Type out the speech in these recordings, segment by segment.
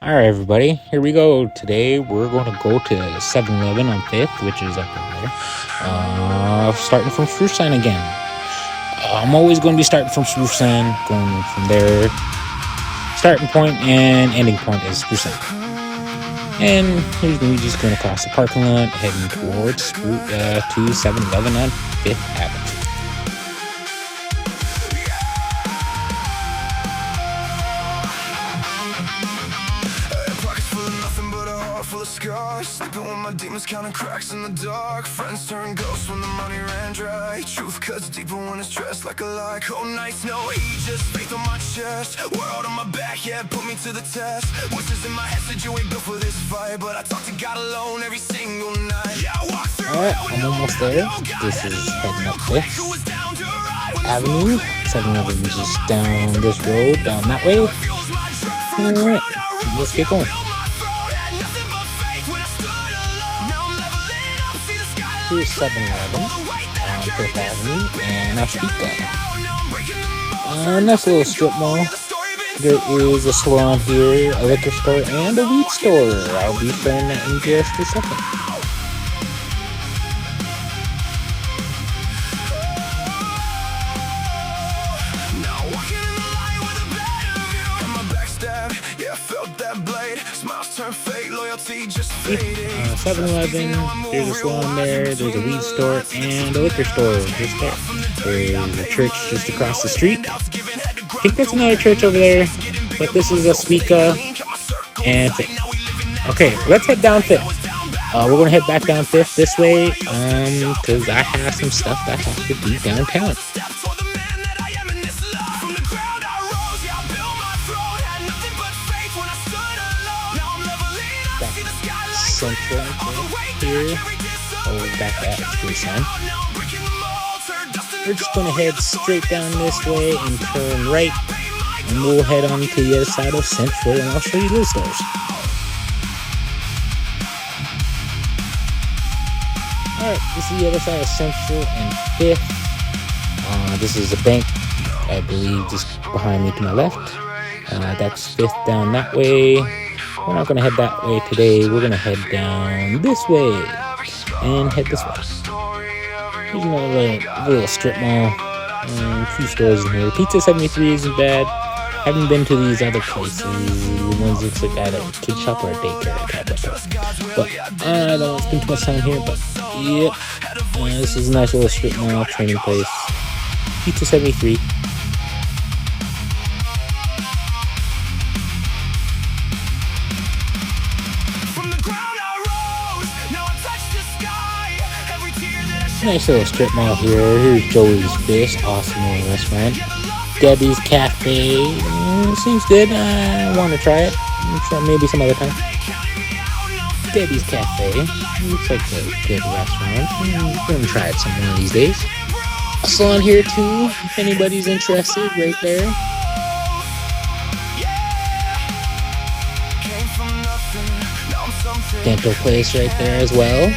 Alright, everybody, here we go. Today we're going to go to 7-Eleven on 5th, which is up over there. Starting from Spruce Sign again. I'm always going to be starting from Spruce Sign, going from there. Starting point and ending point is Spruce Sign. And here's me just going across the parking lot, heading towards to 7-Eleven on 5th Avenue. Sleeping with my demons, counting cracks in the dark. Friends turn ghosts when the money ran dry. Truth cuts deeper when it's dressed like a lie. Cold nights, no heat, just faith on my chest. World on my back, yeah, put me to the test. Voices in my head said you ain't built for this fight, but I talk to God alone every single night. Yeah, I walk through. Alright, I'm almost there. This is heading up 5th Avenue. 7-Eleven is just down this road, down that way. Alright, let's get going. Here's 7-Eleven on 5th Avenue and Ashpika. Nice little strip mall. There is a salon here, a liquor store, and a weed store. I'll be showing that in just a second. Just 7-Eleven, there's a salon there, there's a weed store, and a liquor store just there. There's a church just across the street. I think that's another church over there, but this is a Speaker and 5th. Okay, let's head down 5th. We're going to head back down 5th this way, because I have some stuff that has to be downtown. Central here, back at Spruce Sign. We're just going to head straight down this way and turn right, and we'll head on to the other side of Central, and I'll show you those stores. Alright, this is the other side of Central and 5th. This is a bank, I believe, just behind me to my left. That's 5th down that way. We're not going to head that way today. We're going to head down this way and head this way. There's another little strip mall. A few stores in here. Pizza 73 isn't bad. Haven't been to these other places. The ones that looks like at a kid shop or a daycare type of stuff. But I don't want to spend too much time here. But yeah, this is a nice little strip mall training place. Pizza 73. Nice little strip mall here. Here's Joey's Fish, awesome little restaurant. Debbie's Cafe, seems good. I want to try it. Maybe some other time. Debbie's Cafe, looks like a good restaurant. I'm gonna try it some one of these days. A salon here too, if anybody's interested, right there. Dental place right there as well.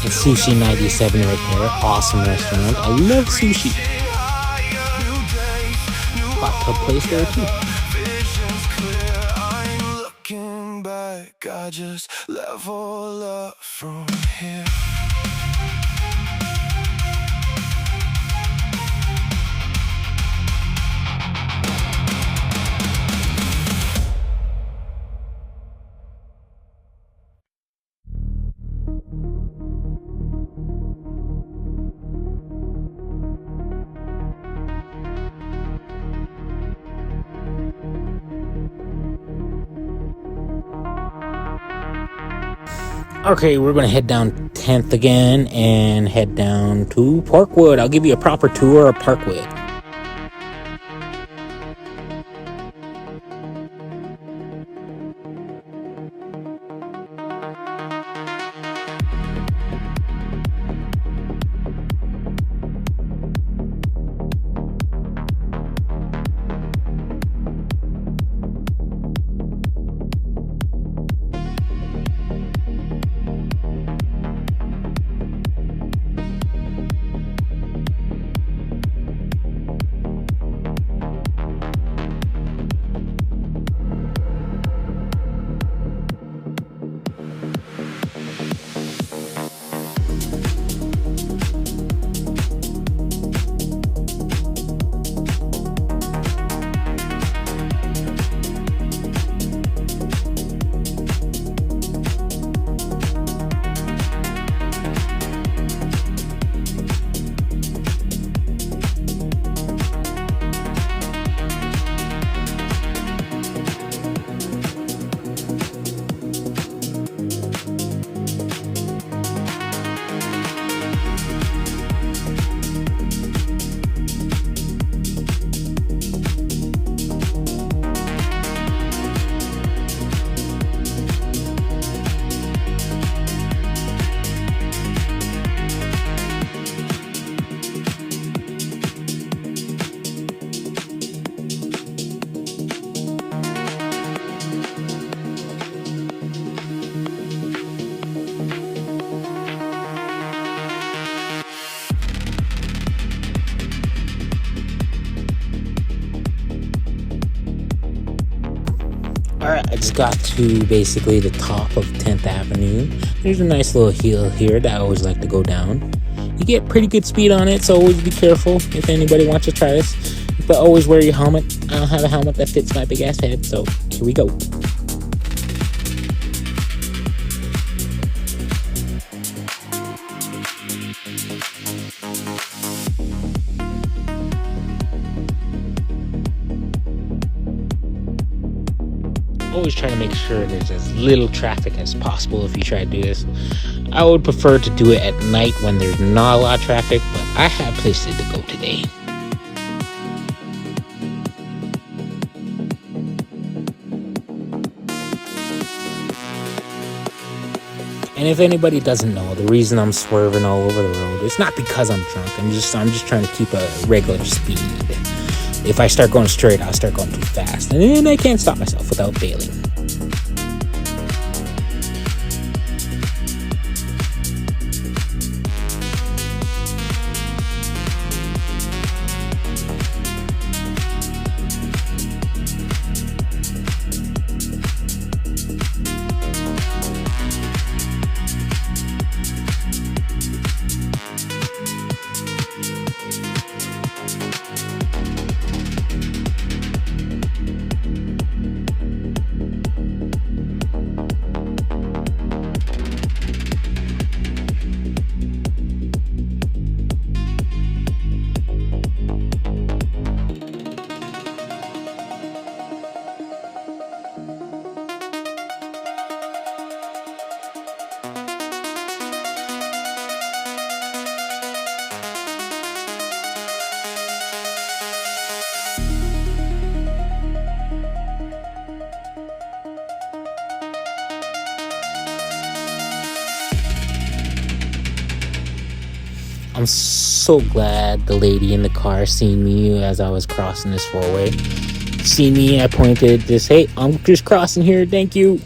And Sushi 97 right there. Awesome restaurant. I love sushi. Hot tub place there too. Looking back, I just level up from here. Okay, we're going to head down 10th again and head down to Parkwood. I'll give you a proper tour of Parkwood. Alright, I just got to basically the top of 10th Avenue. There's a nice little hill here that I always like to go down. You get pretty good speed on it, so always be careful if anybody wants to try this. But always wear your helmet. I don't have a helmet that fits my big ass head, so here we go. Always try to make sure there's as little traffic as possible if you try to do this. I would prefer to do it at night when there's not a lot of traffic, but I have places to go today. And if anybody doesn't know, the reason I'm swerving all over the road, it's not because I'm drunk. I'm just trying to keep a regular speed. If I start going straight, I'll start going too fast, and then I can't stop myself without bailing. I'm so glad the lady in the car seen me as I was crossing this four-way. See me, I pointed this, hey, I'm just crossing here, thank you.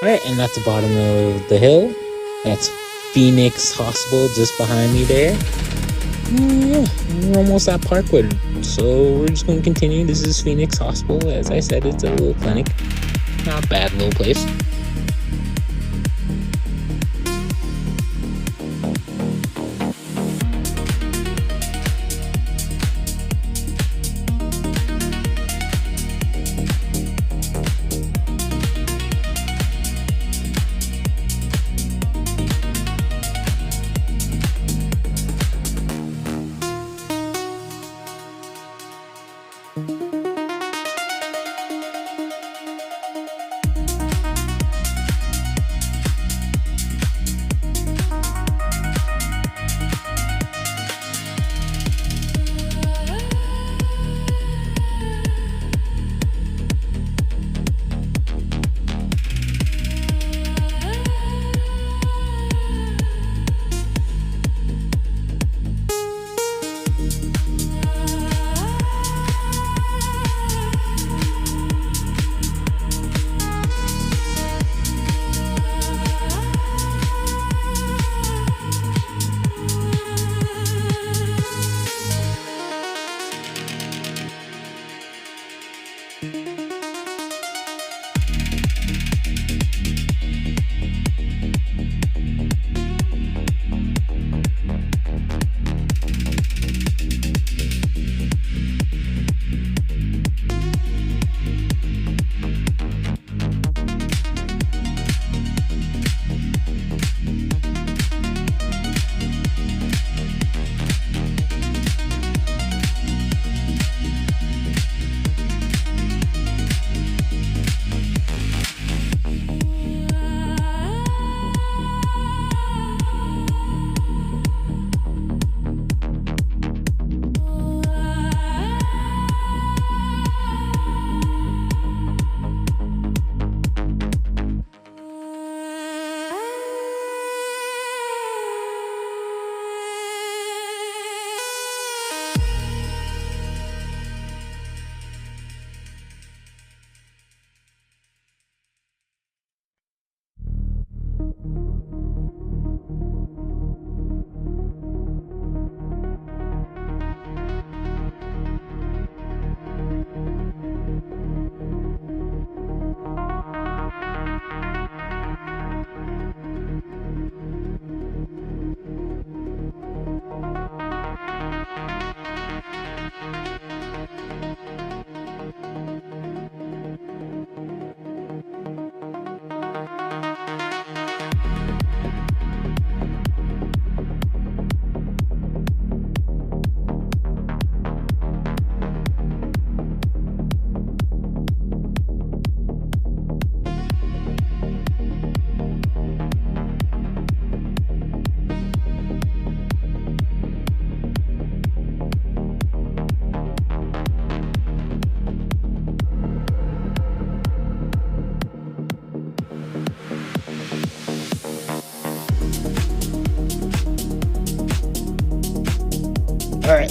Alright, and that's the bottom of the hill. That's Phoenix Hospital just behind me there. Yeah, we're almost at Parkwood. So we're just going to continue. This is Phoenix Hospital. As I said, it's a little clinic. Not a bad little place.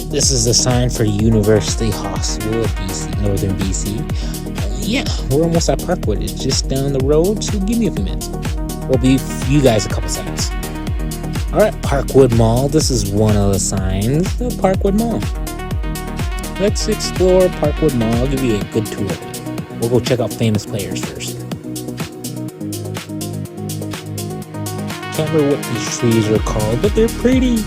This is the sign for University Hospital of BC, Northern BC. Yeah, we're almost at Parkwood. It's just down the road, so give me a few minutes. We'll be you guys a couple seconds. All right, Parkwood Mall. This is one of the signs of Parkwood Mall. Let's explore Parkwood Mall. I'll give you a good tour. We'll go check out famous players first. Can't remember what these trees are called, but they're pretty.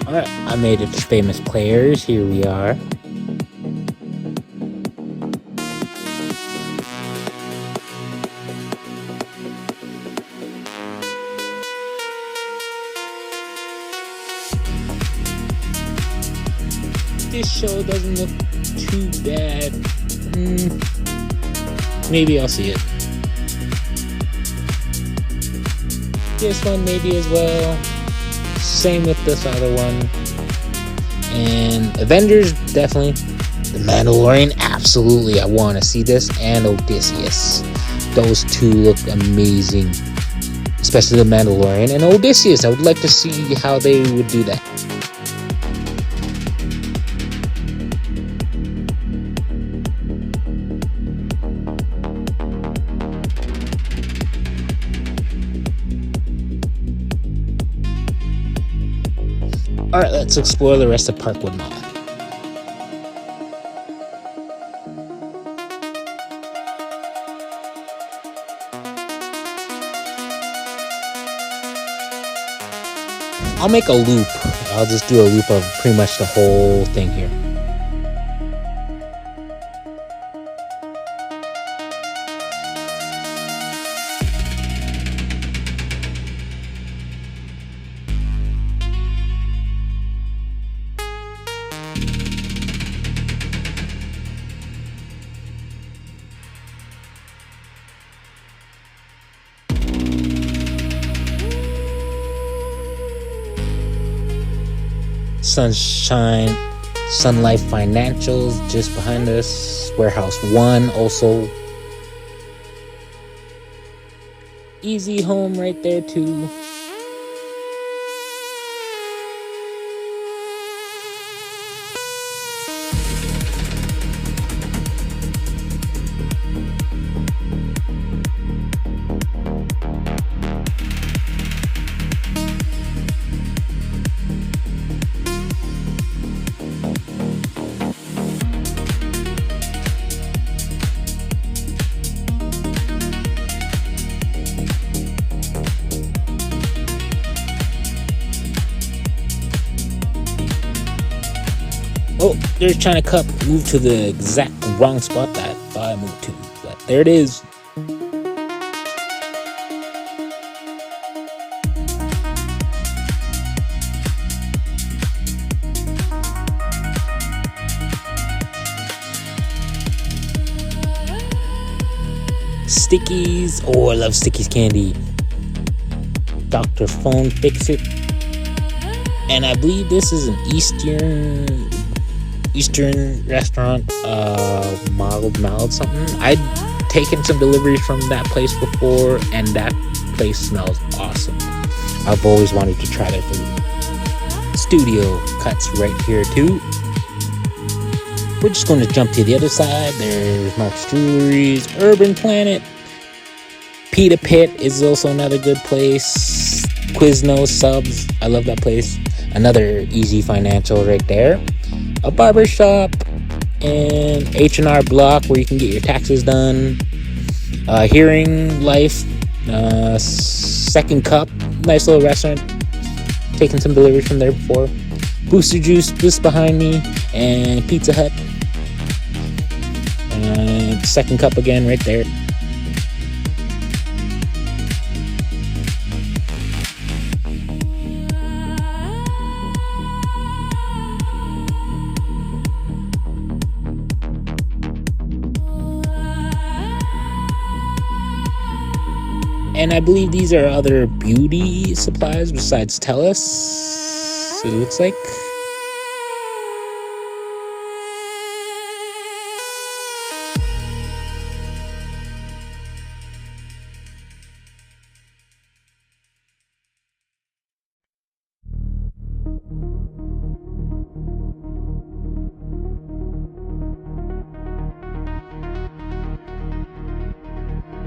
Alright, I made it to famous players. Here we are. This show doesn't look too bad. Maybe I'll see it. This one maybe as well. Same with this other one. And Avengers, definitely. The Mandalorian, absolutely. I want to see this. And Odysseus. Those two look amazing. Especially the Mandalorian and Odysseus. I would like to see how they would do that. Alright, let's explore the rest of Parkwood Mall. I'll make a loop. I'll just do a loop of pretty much the whole thing here. Sun Life Financials just behind us. Warehouse 1 also. Easy Home right there too. Oh, they're trying to move to the exact wrong spot that I thought I moved to. But there it is. Stickies. Oh, I love Stickies candy. Dr. Phone Fix It. And I believe this is an Eastern restaurant, mild something. I'd taken some deliveries from that place before, and that place smells awesome. I've always wanted to try their food. Studio cuts right here too. We're just going to jump to the other side. There's Mark's Jewelries, Urban Planet. Pita Pit is also another good place. Quiznos Subs, I love that place. Another Easy Financial right there. A barber shop and H&R Block where you can get your taxes done. Hearing Life, Second Cup, nice little restaurant. Taking some deliveries from there before. Booster Juice just behind me, and Pizza Hut. And Second Cup again right there. And I believe these are other beauty supplies besides Tellus, it looks like.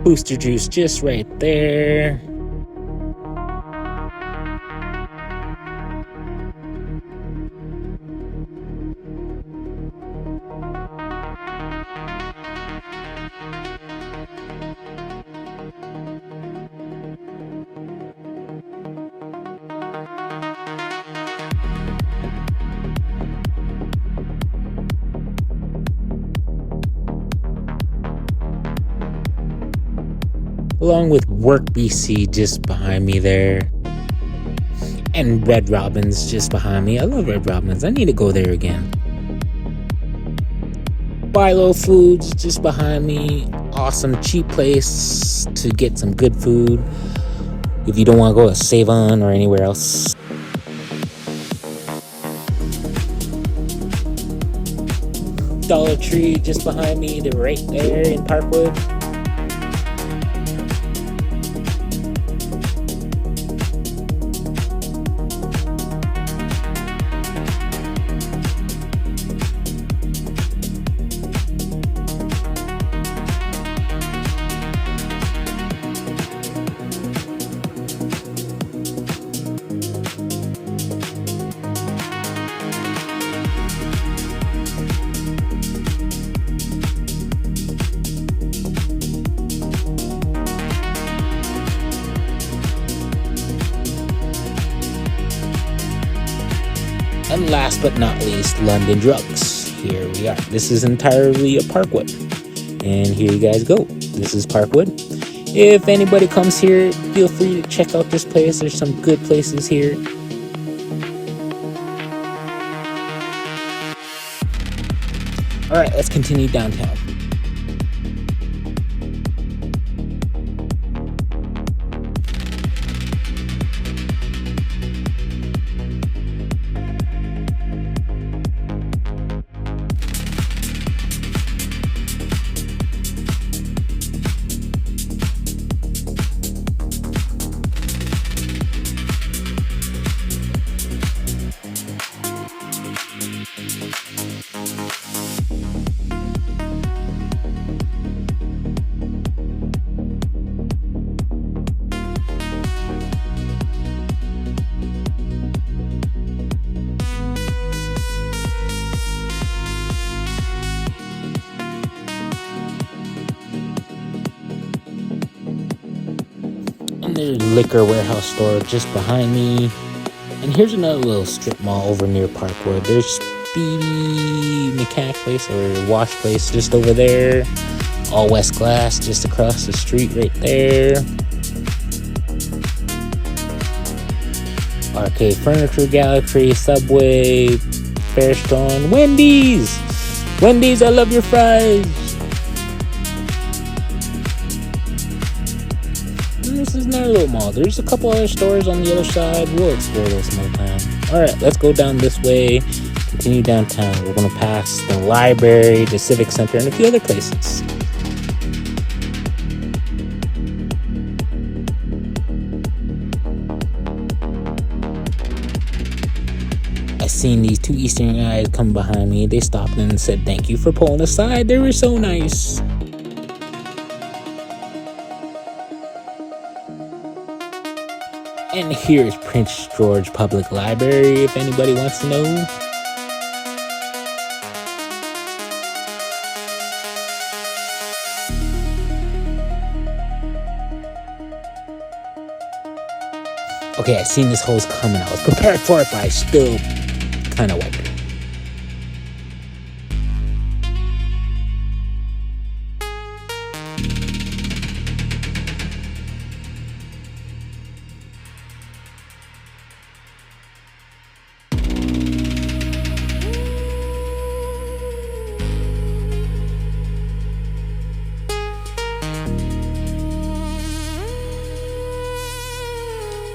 Booster Juice just right there. Along with Work BC just behind me there. And Red Robin's just behind me. I love Red Robin's. I need to go there again. Philo Foods just behind me. Awesome cheap place to get some good food if you don't want to go to Save-On or anywhere else. Dollar Tree just behind me. They're right there in Parkwood. And last but not least, London Drugs. Here we are. This is entirely a Parkwood. And here you guys go. This is Parkwood. If anybody comes here, feel free to check out this place. There's some good places here. Alright, let's continue downtown. There's a liquor warehouse store just behind me. And here's another little strip mall over near Parkwood. There's Speedy Mechanic Place or Wash Place just over there. All West Glass just across the street right there. Arcade Furniture Gallery, Subway, Fairstone, Wendy's! Wendy's, I love your fries! This is another little mall. There's a couple other stores on the other side. We'll explore those some more time. Alright, let's go down this way. Continue downtown. We're going to pass the library, the Civic Center, and a few other places. seen these two Eastern guys come behind me. They stopped and said, "Thank you for pulling aside. They were so nice." And here's Prince George Public Library, if anybody wants to know. Okay, I seen this hose coming. I was prepared for it, but I still kind of wiped it.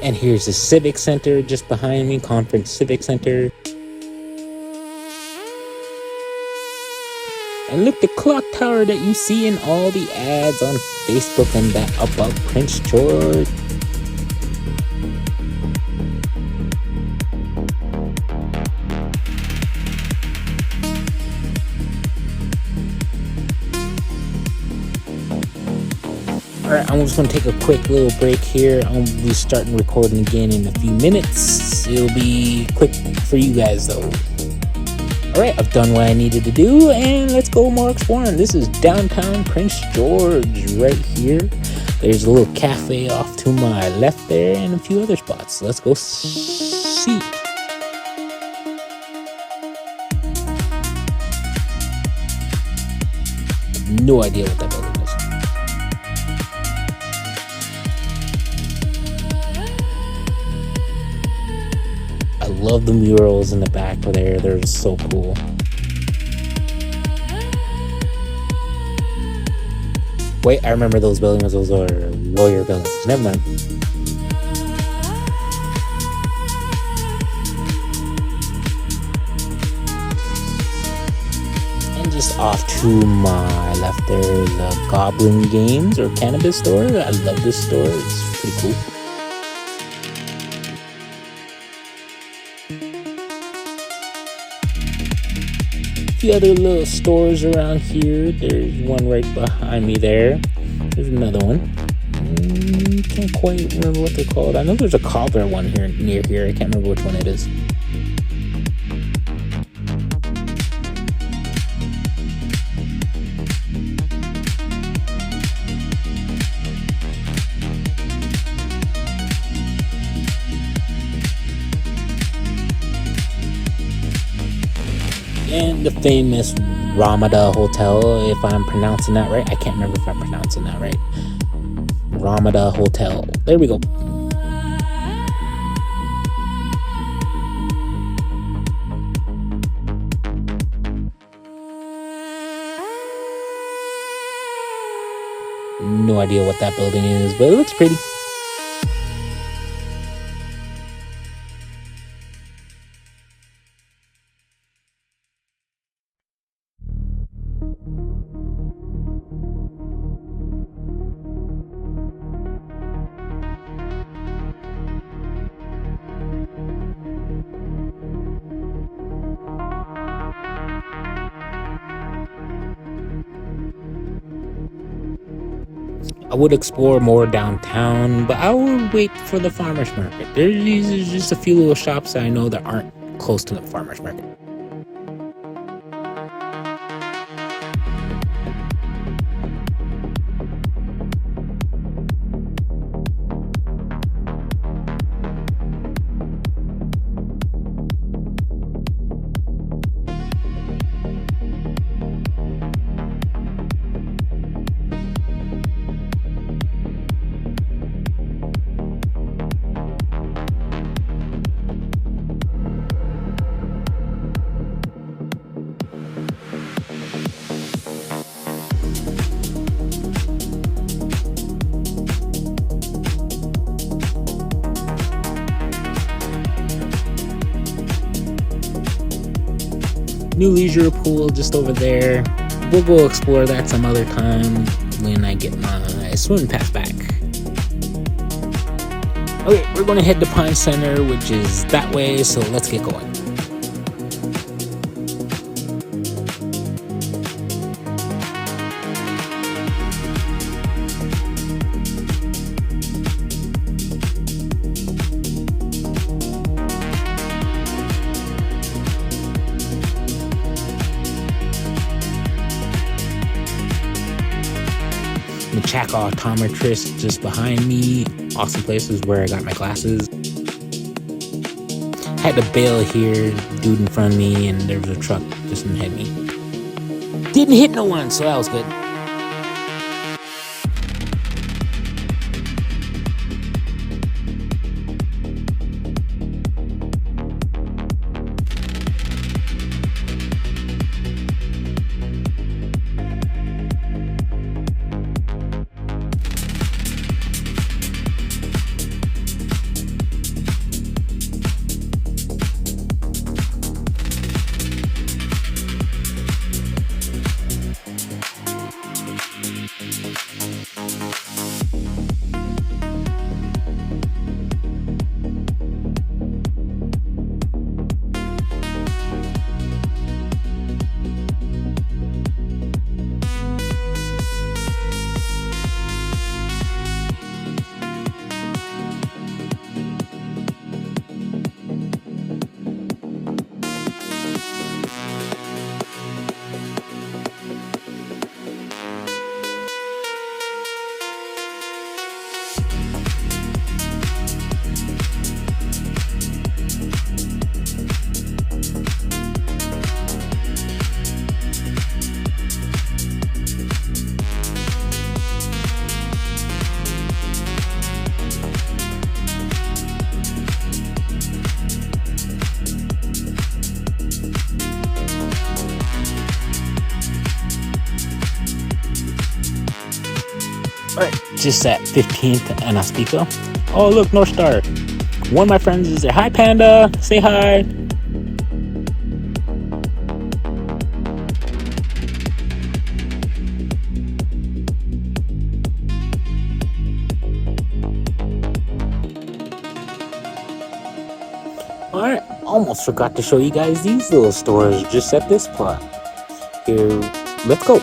And here's the Civic Center just behind me, Conference Civic Center. And look, the clock tower that you see in all the ads on Facebook and that about Prince George. Alright, I'm just going to take a quick little break here. I'll be starting recording again in a few minutes. It'll be quick for you guys though. Alright, I've done what I needed to do, and let's go more exploring. This is downtown Prince George right here. There's a little cafe off to my left there and a few other spots. Let's go see. No idea what that building is. I love the murals in the back there. They're so cool. Wait, I remember those buildings. Those are lawyer buildings. Never mind. And just off to my left there is a Goblin Games or cannabis store. I love this store. It's pretty cool. Few other little stores around here. There's one right behind me there. There's another one. Can't quite remember what they're called. I know there's a cobbler one here near here. I can't remember which one it is. And the famous Ramada Hotel, if I'm pronouncing that right. I can't remember if I'm pronouncing that right. Ramada Hotel. There we go. No idea what that building is, but it looks pretty. I would explore more downtown, but I will wait for the farmer's market. There's just a few little shops that I know that aren't close to the farmer's market. New leisure pool just over there. We'll go explore that some other time when I get my swim pass back. Okay, we're going to head to Pine Center, which is that way, so let's get going. Chaco Optometrist just behind me. Awesome places where I got my glasses. Had to bail here, dude in front of me, and there was a truck just ahead of me. Didn't hit no one, so that was good. Alright, just at 15th and Aspico. Oh, look, North Star. One of my friends is there. Hi, Panda. Say hi. Alright, almost forgot to show you guys these little stores just at this plot. Here, let's go.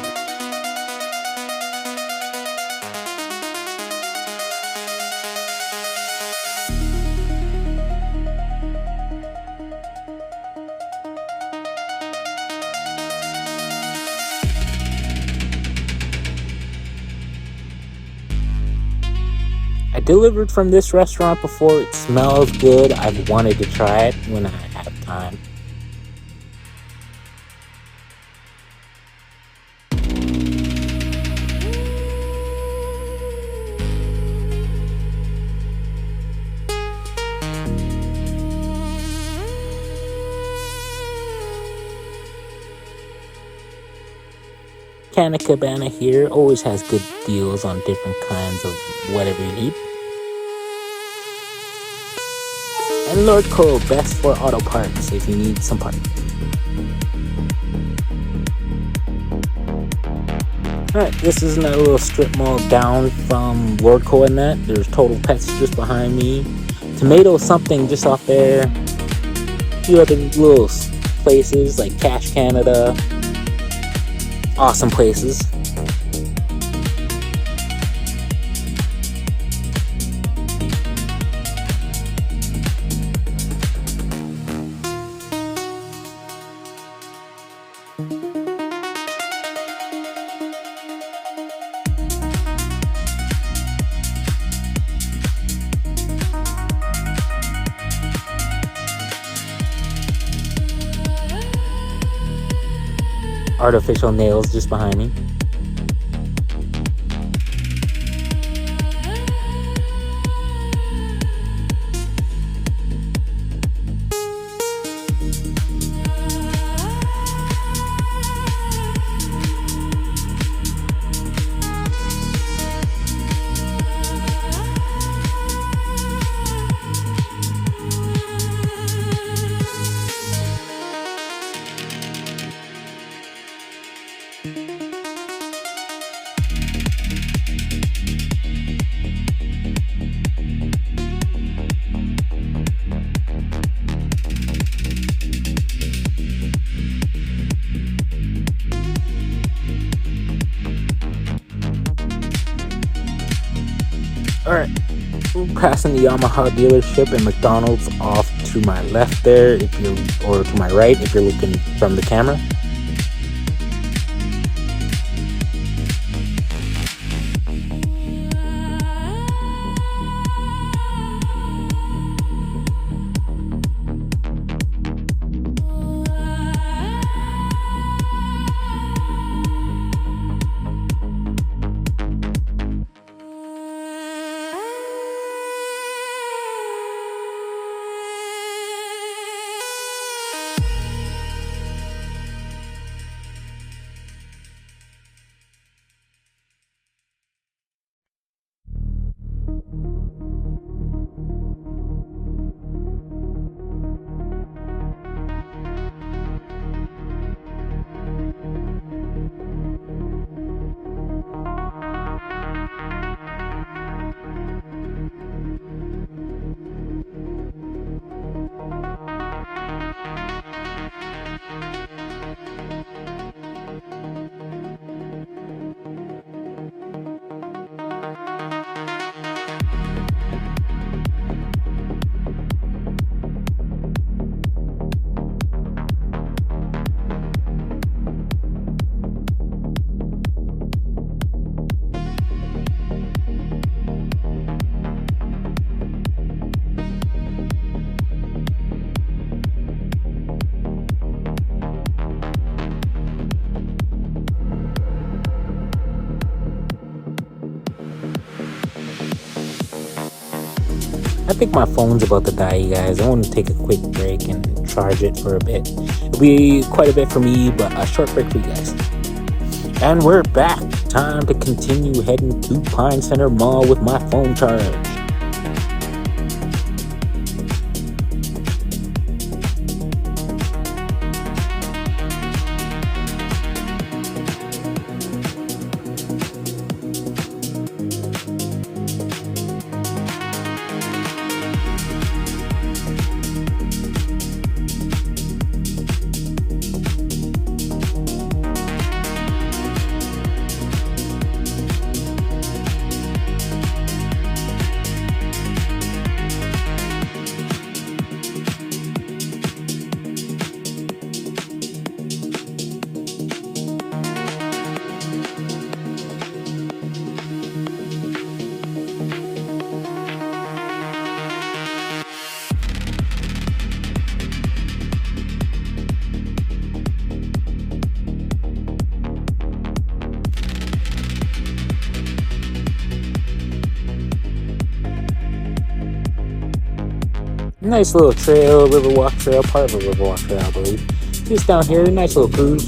I delivered from this restaurant before. It smells good. I've wanted to try it when I have time. Canna Cabana here always has good deals on different kinds of whatever you need. And Lord Cole, best for auto parts if you need some parts. Alright, this is another little strip mall down from Lord Cole and that. There's Total Pets just behind me. Tomato something just off there. A few other little places like Cash Canada. Awesome places. Artificial nails just behind me. Alright, we're passing the Yamaha dealership and McDonald's off to my left there, if you're, or to my right if you're looking from the camera. I think my phone's about to die, you guys. I want to take a quick break and charge it for a bit. It'll be quite a bit for me, but a short break for you guys. And we're back. Time to continue heading to Pine Center Mall with my phone charge. Nice little trail, Riverwalk Trail, part of a Riverwalk Trail, I believe. Just down here, nice little cruise.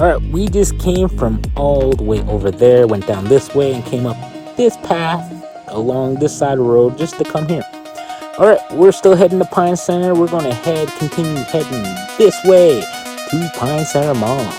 Alright, we just came from all the way over there, went down this way, and came up this path along this side of the road just to come here. Alright, we're still heading to Pine Center. We're going to continue heading this way to Pine Center Mall.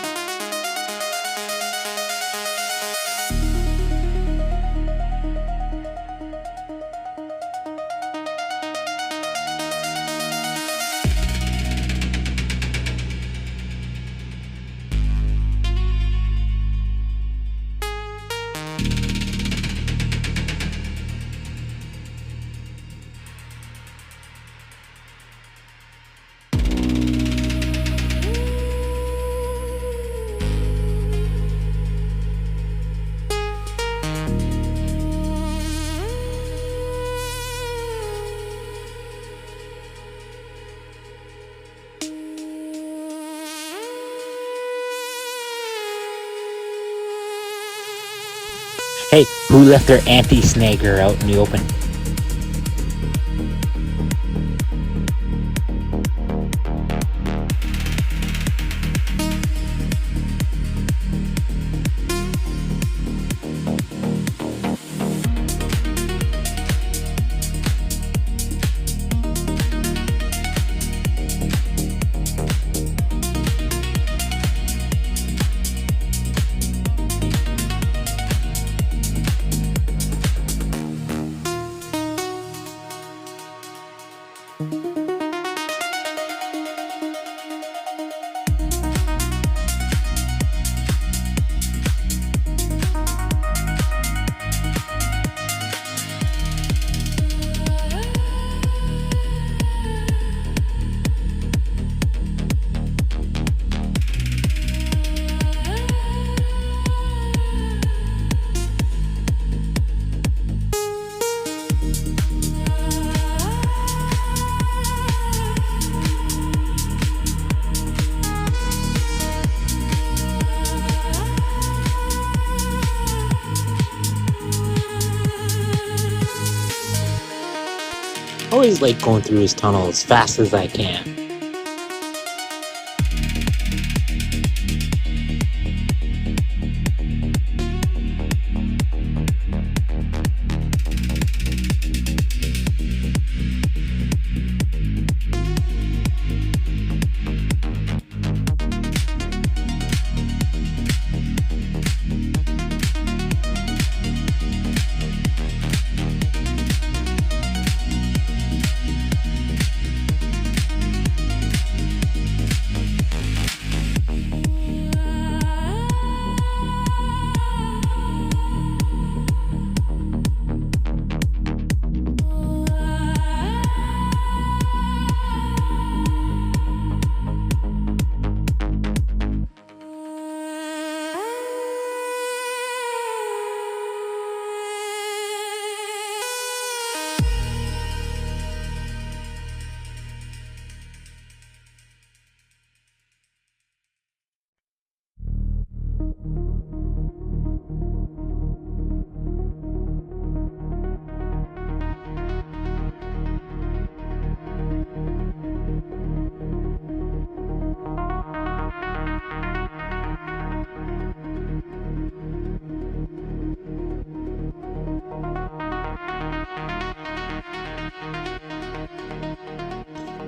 Hey, who left their anti-snagger out in the open? Always like going through his tunnel as fast as I can.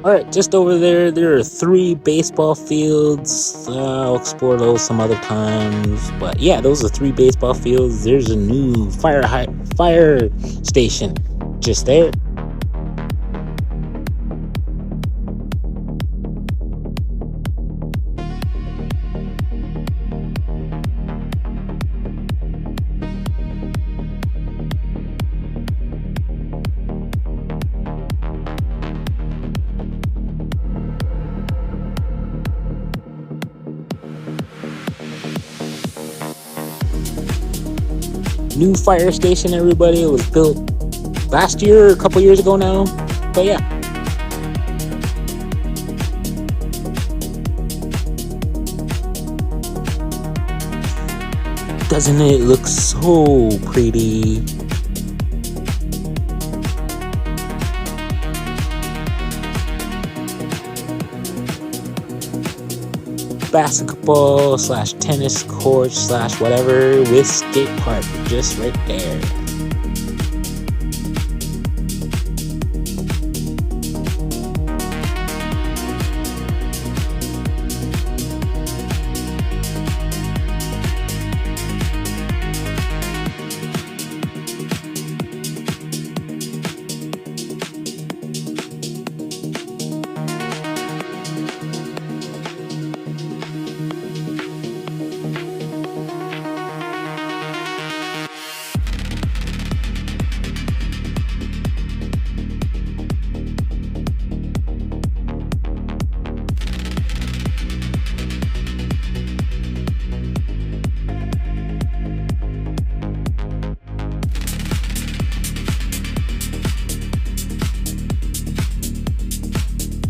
Alright, just over there are 3 baseball fields. I'll explore those some other times. But yeah, those are 3 baseball fields. There's a new fire station just there. New fire station, everybody. It was built last year, a couple years ago now. But yeah. Doesn't it look so pretty? Basketball / tennis court / whatever with skate park just right there.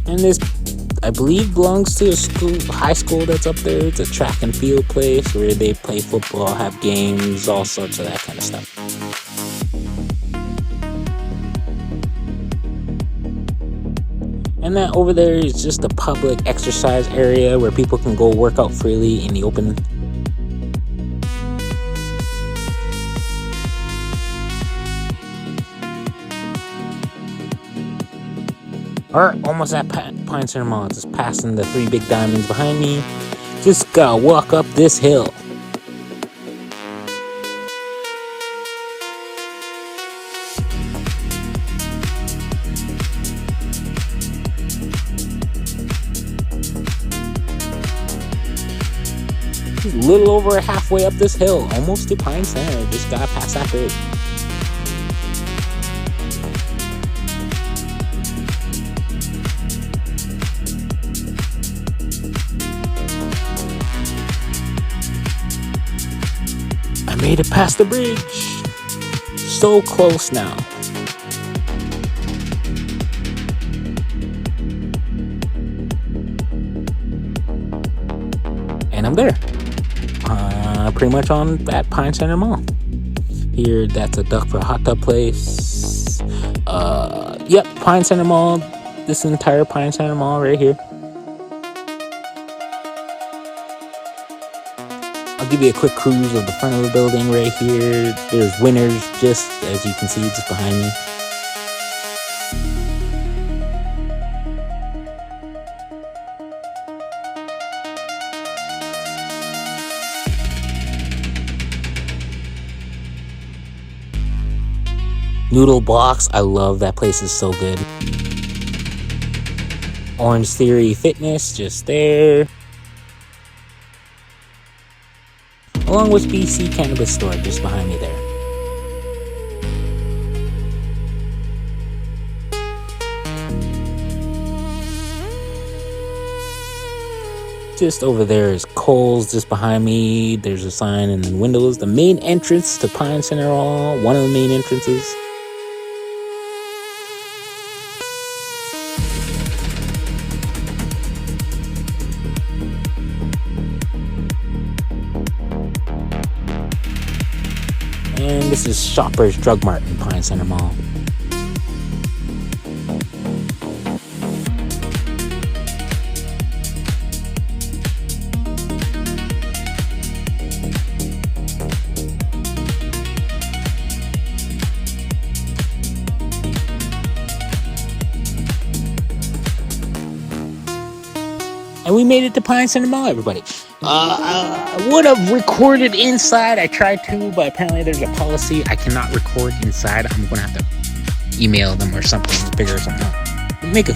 And this, I believe, belongs to a high school that's up there. It's a track and field place where they play football, have games, all sorts of that kind of stuff. And that over there is just a public exercise area where people can go work out freely in the open. Alright, almost at Pine Center Mall. Just passing the 3 big diamonds behind me. Just gotta walk up this hill. Just a little over halfway up this hill. Almost to Pine Center. Just gotta pass that bridge. I made it past the bridge. So close now. And I'm there. Pretty much at Pine Center Mall. Here, that's a Duck for a Hot Tub place. Yep, Pine Center Mall. This entire Pine Center Mall right here. I'll give you a quick cruise of the front of the building right here. There's Winners, just as you can see, just behind me. Noodle Blocks, I love that place, is so good. Orange Theory Fitness, just there. Along with BC Cannabis Store, just behind me there. Just over there is Kohl's, just behind me. There's a sign and then windows. The main entrance to Pine Center Mall, one of the main entrances. And this is Shoppers Drug Mart in Pine Center Mall. And we made it to Pine Center Mall, everybody. I would have recorded inside. I tried to, but apparently there's a policy I cannot record inside. I'm going to have to email them or something, figure something out. Make a